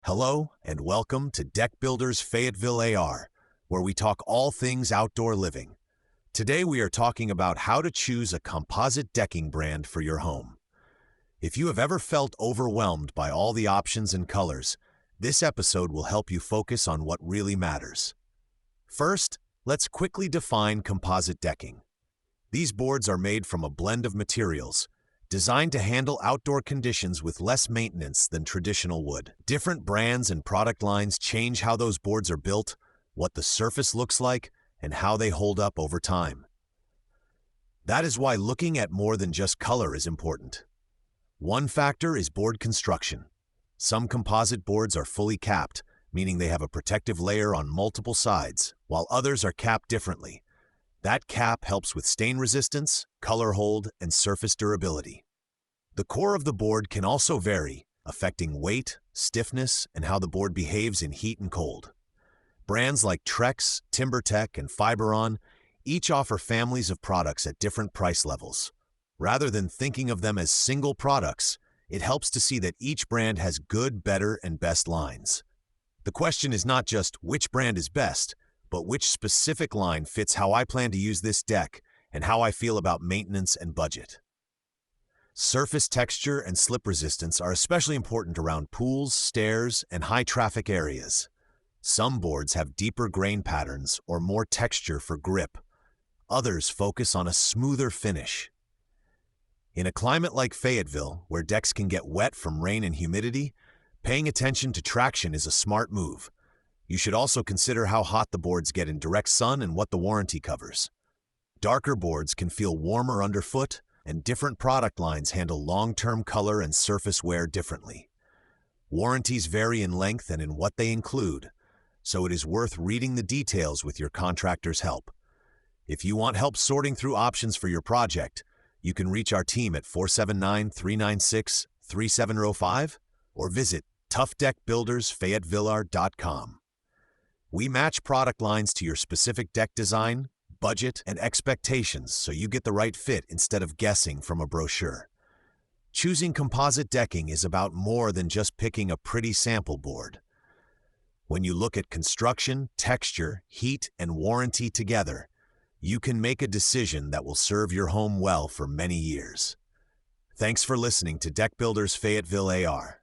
Hello and welcome to Deck Builders Fayetteville AR, where we talk all things outdoor living. Today we are talking about how to choose a composite decking brand for your home. If you have ever felt overwhelmed by all the options and colors, this episode will help you focus on what really matters. First, let's quickly define composite decking. These boards are made from a blend of materials, designed to handle outdoor conditions with less maintenance than traditional wood. Different brands and product lines change how those boards are built, what the surface looks like, and how they hold up over time. That is why looking at more than just color is important. One factor is board construction. Some composite boards are fully capped, meaning they have a protective layer on multiple sides, while others are capped differently. That cap helps with stain resistance, color hold, and surface durability. The core of the board can also vary, affecting weight, stiffness, and how the board behaves in heat and cold. Brands like Trex, TimberTech, and Fiberon each offer families of products at different price levels. Rather than thinking of them as single products, it helps to see that each brand has good, better, and best lines. The question is not just which brand is best, but which specific line fits how I plan to use this deck and how I feel about maintenance and budget. Surface texture and slip resistance are especially important around pools, stairs, and high-traffic areas. Some boards have deeper grain patterns or more texture for grip. Others focus on a smoother finish. In a climate like Fayetteville, where decks can get wet from rain and humidity, paying attention to traction is a smart move. You should also consider how hot the boards get in direct sun and what the warranty covers. Darker boards can feel warmer underfoot, and different product lines handle long-term color and surface wear differently. Warranties vary in length and in what they include, so it is worth reading the details with your contractor's help. If you want help sorting through options for your project, you can reach our team at 479-396-3705 or visit toughdeckbuildersfayettevillear.com. We match product lines to your specific deck design, budget, and expectations so you get the right fit instead of guessing from a brochure. Choosing composite decking is about more than just picking a pretty sample board. When you look at construction, texture, heat, and warranty together, you can make a decision that will serve your home well for many years. Thanks for listening to Deck Builders Fayetteville AR.